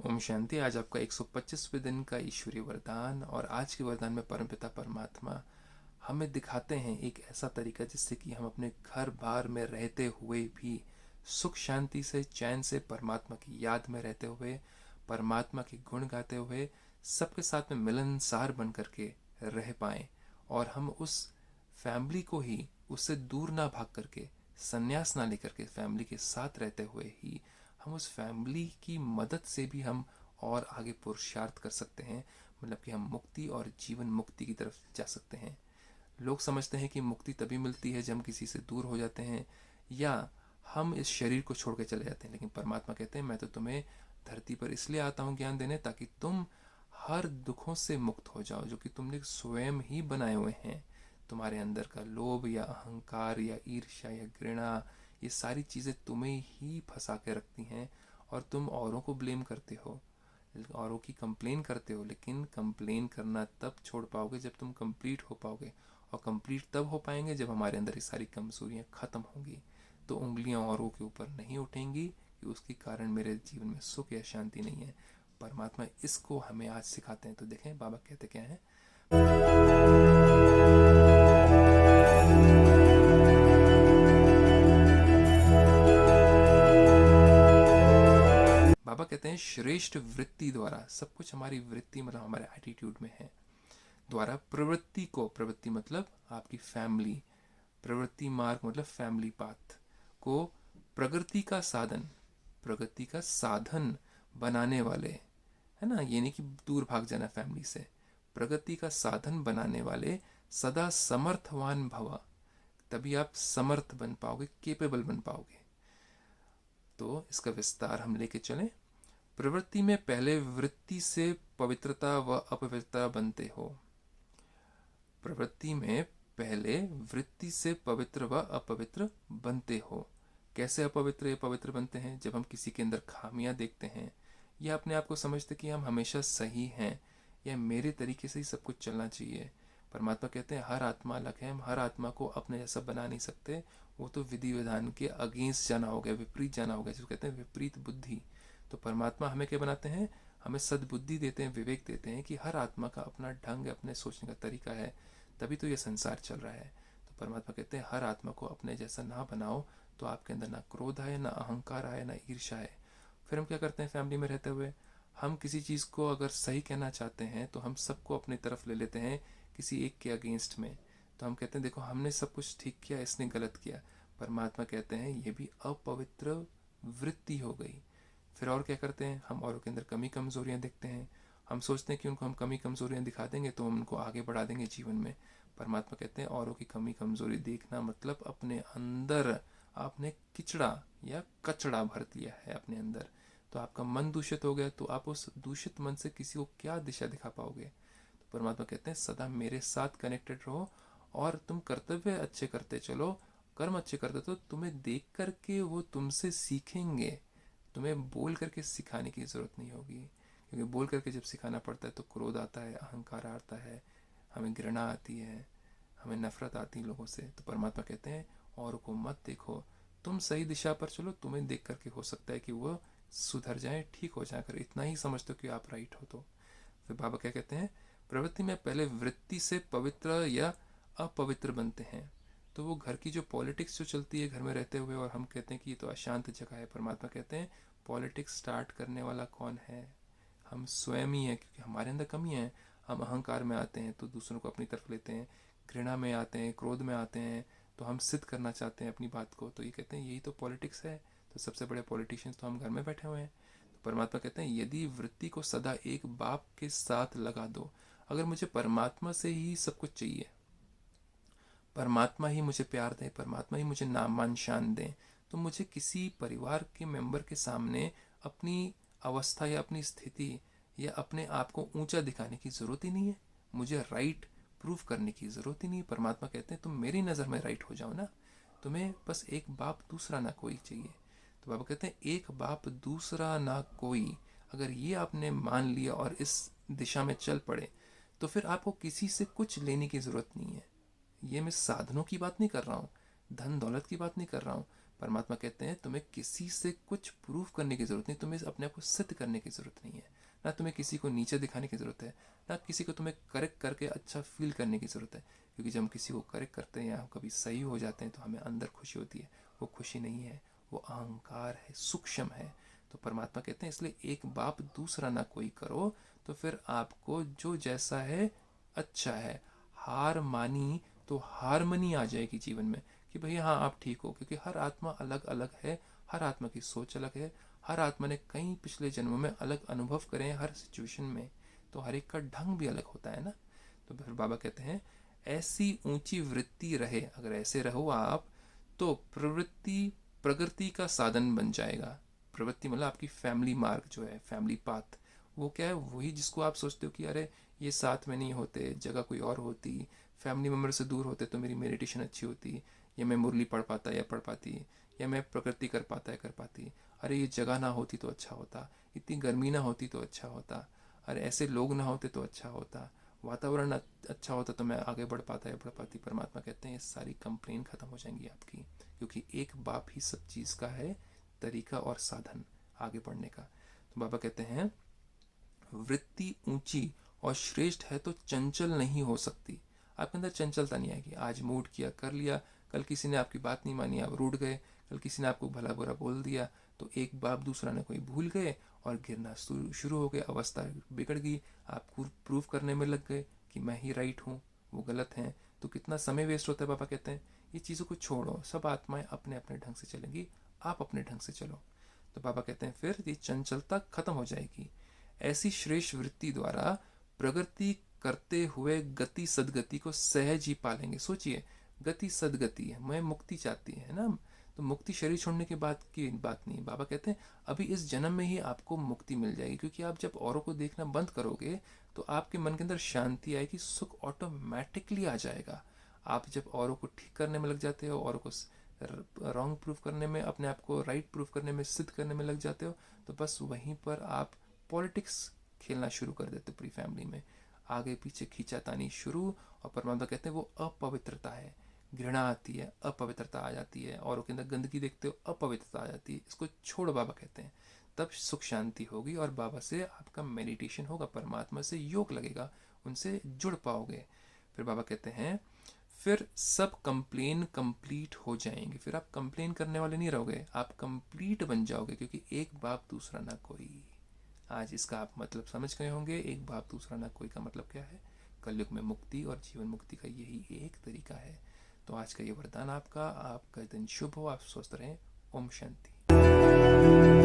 ओम शांति। आज आपका 125वें दिन का ईश्वरीय वरदान, और आज के वरदान में परमपिता परमात्मा हमें दिखाते हैं एक ऐसा तरीका जिससे कि हम अपने घर बार में रहते हुए भी सुख शांति से, चैन से, परमात्मा की याद में रहते हुए, परमात्मा के गुण गाते हुए, सबके साथ में मिलनसार बन करके रह पाएं, और हम उस फैमिली को ही, उससे दूर ना भाग करके, संन्यास ना लेकर के, फैमिली के साथ रहते हुए ही हम उस फैमिली की मदद से भी हम और आगे पुरुषार्थ कर सकते हैं। मतलब कि हम मुक्ति और जीवन मुक्ति की तरफ जा सकते हैं। लोग समझते हैं कि मुक्ति तभी मिलती है जब हम किसी से दूर हो जाते हैं या हम इस शरीर को छोड़ के चले जाते हैं, लेकिन परमात्मा कहते हैं मैं तो तुम्हें धरती पर इसलिए आता हूँ ज्ञान देने, ताकि तुम हर दुखों से मुक्त हो जाओ जो कि तुमने स्वयं ही बनाए हुए हैं। तुम्हारे अंदर का लोभ या अहंकार या ईर्ष्या या घृणा, ये सारी चीज़ें तुम्हें ही फंसा के रखती हैं, और तुम औरों को ब्लेम करते हो, औरों की कंप्लेन करते हो। लेकिन कंप्लेन करना तब छोड़ पाओगे जब तुम कंप्लीट हो पाओगे, और कंप्लीट तब हो पाएंगे जब हमारे अंदर ये सारी कमजोरियां खत्म होंगी। तो उंगलियां औरों के ऊपर नहीं उठेंगी कि उसके कारण मेरे जीवन में सुख या शांति नहीं है। परमात्मा इसको हमें आज सिखाते हैं। तो देखें बाबा कहते क्या है। बाबा कहते हैं श्रेष्ठ वृत्ति द्वारा, सब कुछ हमारी वृत्ति मतलब हमारे एटीट्यूड में है, द्वारा प्रवृत्ति को, प्रवृत्ति मतलब आपकी फैमिली, प्रवृत्ति मार्ग मतलब फैमिली पाथ को, प्रगति का साधन, प्रगति का साधन बनाने वाले, है ना, ये नहीं कि दूर भाग जाना फैमिली से, प्रगति का साधन बनाने वाले सदा समर्थवान भवा, तभी आप समर्थ बन पाओगे, केपेबल बन पाओगे। तो इसका विस्तार हम लेके चलें। प्रवृत्ति में पहले वृत्ति से पवित्रता व अपवित्रता बनते हो। प्रवृत्ति में पहले वृत्ति से पवित्र व अपवित्र बनते हो। कैसे अपवित्र या पवित्र बनते हैं? जब हम किसी के अंदर खामियां देखते हैं, या अपने आप को समझते कि हम हमेशा सही हैं, या मेरे तरीके से ही सब कुछ चलना चाहिए। परमात्मा कहते हैं हर आत्मा अलग है, हम हर आत्मा को अपने जैसा बना नहीं सकते। वो तो विधि विधान के अगेंस्ट जाना हो गया, विपरीत जाना हो गया, जिसको कहते हैं विपरीत बुद्धि। तो परमात्मा हमें क्या बनाते हैं? हमें सद्बुद्धि देते हैं, विवेक देते हैं कि हर आत्मा का अपना ढंग, अपने सोचने का तरीका है, तभी तो ये संसार चल रहा है। तो परमात्मा कहते हैं हर आत्मा को अपने जैसा ना बनाओ, तो आपके अंदर ना क्रोध आए, ना अहंकार आए, ना ईर्ष्या आए। फिर हम क्या करते हैं? फैमिली में रहते हुए हम किसी चीज़ को अगर सही कहना चाहते हैं तो हम सबको अपनी तरफ ले लेते हैं किसी एक के अगेंस्ट में। तो हम कहते हैं देखो हमने सब कुछ ठीक किया, इसने गलत किया। परमात्मा कहते हैं ये भी अपवित्र वृत्ति हो गई। फिर और क्या करते हैं? हम औरों के अंदर कमी कमजोरियां देखते हैं। हम सोचते हैं कि उनको हम कमी कमजोरियां दिखा देंगे तो हम उनको आगे बढ़ा देंगे जीवन में। परमात्मा कहते हैं औरों की कमी कमजोरी देखना मतलब अपने अंदर आपने किचड़ा या कचड़ा भर दिया है अपने अंदर। तो आपका मन दूषित हो गया, तो आप उस दूषित मन से किसी को क्या दिशा दिखा पाओगे? तो परमात्मा कहते हैं सदा मेरे साथ कनेक्टेड रहो, और तुम कर्तव्य अच्छे करते चलो, कर्म अच्छे करते, तो तुम्हें देख करके वो तुमसे सीखेंगे। तुम्हें बोल करके सिखाने की ज़रूरत नहीं होगी, क्योंकि बोल करके जब सिखाना पड़ता है तो क्रोध आता है, अहंकार आता है, हमें घृणा आती है, हमें नफरत आती है लोगों से। तो परमात्मा कहते हैं और को मत देखो, तुम सही दिशा पर चलो, तुम्हें देख करके हो सकता है कि वो सुधर जाए, ठीक हो जाए। अगर इतना ही समझते हो कि आप राइट हो तो। फिर बाबा क्या कहते हैं? प्रवृत्ति में पहले वृत्ति से पवित्र या अपवित्र बनते हैं। तो वो घर की जो पॉलिटिक्स जो चलती है घर में रहते हुए, और हम कहते हैं कि ये तो अशांत जगह है, परमात्मा कहते हैं पॉलिटिक्स स्टार्ट करने वाला कौन है? हम स्वयं ही हैं, क्योंकि हमारे अंदर कमी है। हम अहंकार में आते हैं तो दूसरों को अपनी तरफ लेते हैं, घृणा में आते हैं, क्रोध में आते हैं, तो हम सिद्ध करना चाहते हैं अपनी बात को। तो ये कहते हैं यही तो पॉलिटिक्स है। तो सबसे बड़े पॉलिटिशियंस तो हम घर में बैठे हुए हैं। तो परमात्मा कहते हैं यदि वृत्ति को सदा एक बाप के साथ लगा दो, अगर मुझे परमात्मा से ही सब कुछ चाहिए, परमात्मा ही मुझे प्यार दे, परमात्मा ही मुझे नाम मान शान दे, तो मुझे किसी परिवार के मेंबर के सामने अपनी अवस्था या अपनी स्थिति या अपने आप को ऊंचा दिखाने की ज़रूरत ही नहीं है। मुझे राइट प्रूव करने की ज़रूरत ही नहीं है। परमात्मा कहते हैं तुम मेरी नज़र में राइट हो जाओ ना, तुम्हें बस एक बाप दूसरा ना कोई चाहिए। तो बाबा कहते हैं एक बाप दूसरा ना कोई, अगर ये आपने मान लिया और इस दिशा में चल पड़े, तो फिर आपको किसी से कुछ लेने की ज़रूरत नहीं है। ये मैं साधनों की बात नहीं कर रहा हूँ, धन दौलत की बात नहीं कर रहा हूँ, परमात्मा कहते हैं तुम्हें किसी से कुछ प्रूफ करने की ज़रूरत नहीं, तुम्हें अपने आप को सिद्ध करने की ज़रूरत नहीं है, ना तुम्हें किसी को नीचे दिखाने की ज़रूरत है, ना किसी को तुम्हें करेक्ट करके अच्छा फील करने की ज़रूरत है। क्योंकि जब हम किसी को करेक्ट करते हैं या कभी सही हो जाते हैं तो हमें अंदर खुशी होती है। वो खुशी नहीं है, वो अहंकार है, सूक्ष्म है। तो परमात्मा कहते हैं इसलिए एक बाप दूसरा ना कोई करो, तो फिर आपको जो जैसा है अच्छा है। हार मानी तो हारमनी आ जाएगी जीवन में कि भैया हाँ आप ठीक हो, क्योंकि हर आत्मा अलग अलग है, हर आत्मा की सोच अलग है, हर आत्मा ने कई पिछले जन्मों में अलग अनुभव करे हैं हर सिचुएशन में, तो हर एक का ढंग भी अलग होता है ना। तो फिर बाबा कहते हैं ऐसी ऊंची वृत्ति रहे, अगर ऐसे रहो आप तो प्रवृत्ति प्रगति का साधन बन जाएगा। प्रवृत्ति मतलब आपकी फैमिली मार्ग जो है, फैमिली पाथ, वो क्या है, वही जिसको आप सोचते हो कि अरे ये साथ में नहीं होते, जगह कोई और होती, फैमिली मेम्बर से दूर होते तो मेरी मेडिटेशन अच्छी होती, या मैं मुरली पढ़ पाता या पढ़ पाती, या मैं प्रकृति कर पाता या कर पाती, अरे ये जगह ना होती तो अच्छा होता, इतनी गर्मी ना होती तो अच्छा होता, अरे ऐसे लोग ना होते तो अच्छा होता, वातावरण अच्छा होता तो मैं आगे बढ़ पाता या बढ़ पाती। परमात्मा कहते हैं ये सारी कंप्लेन खत्म हो जाएंगी आपकी, क्योंकि एक बाप ही सब चीज़ का है तरीका और साधन आगे बढ़ने का। तो बाबा कहते हैं वृत्ति ऊंची और श्रेष्ठ है तो चंचल नहीं हो सकती। आपके अंदर चंचलता नहीं आएगी। आज मूड किया कर लिया, कल किसी ने आपकी बात नहीं मानी आप रूठ गए, कल किसी ने आपको भला बुरा बोल दिया तो एक बाप दूसरा ने कोई भूल गए और गिरना शुरू हो गया, अवस्था बिगड़ गई, आप प्रूव करने में लग गए कि मैं ही राइट हूँ, वो गलत हैं, तो कितना समय वेस्ट होता है। पापा कहते हैं ये चीज़ों को छोड़ो, सब आत्माएं अपने अपने ढंग से चलेंगी, आप अपने ढंग से चलो। तो पापा कहते हैं फिर ये चंचलता खत्म हो जाएगी। ऐसी श्रेष्ठ वृत्ति द्वारा प्रगति करते हुए गति सदगति को सहज ही पालेंगे। सोचिए गति सदगति है, मैं मुक्ति चाहती है ना, तो मुक्ति शरीर छोड़ने के बाद की बात नहीं। बाबा कहते हैं अभी इस जन्म में ही आपको मुक्ति मिल जाएगी, क्योंकि आप जब औरों को देखना बंद करोगे तो आपके मन के अंदर शांति आएगी, सुख ऑटोमेटिकली आ जाएगा। आप जब औरों को ठीक करने में लग जाते हो, औरों को रॉन्ग प्रूफ करने में, अपने आप को राइट प्रूफ करने में, सिद्ध करने में लग जाते हो, तो बस वहीं पर आप पॉलिटिक्स खेलना शुरू कर देते पूरी फैमिली में, आगे पीछे खींचातानी शुरू। और परमात्मा कहते हैं वो अपवित्रता है, घृणा आती है, अपवित्रता आ जाती है, और के अंदर गंदगी देखते हो अपवित्रता आ जाती है, इसको छोड़ बाबा कहते हैं, तब सुख शांति होगी और बाबा से आपका मेडिटेशन होगा, परमात्मा से योग लगेगा, उनसे जुड़ पाओगे। फिर बाबा कहते हैं फिर सब कंप्लेन कंप्लीट हो जाएंगे, फिर आप कंप्लेन करने वाले नहीं रहोगे, आप कंप्लीट बन जाओगे, क्योंकि एक बाप दूसरा ना कोई। आज इसका आप मतलब समझ गए होंगे, एक बाप दूसरा ना कोई का मतलब क्या है। कलयुग में मुक्ति और जीवन मुक्ति का यही एक तरीका है। तो आज का ये वरदान आपका दिन शुभ हो, आप स्वस्थ रहें। ओम शांति।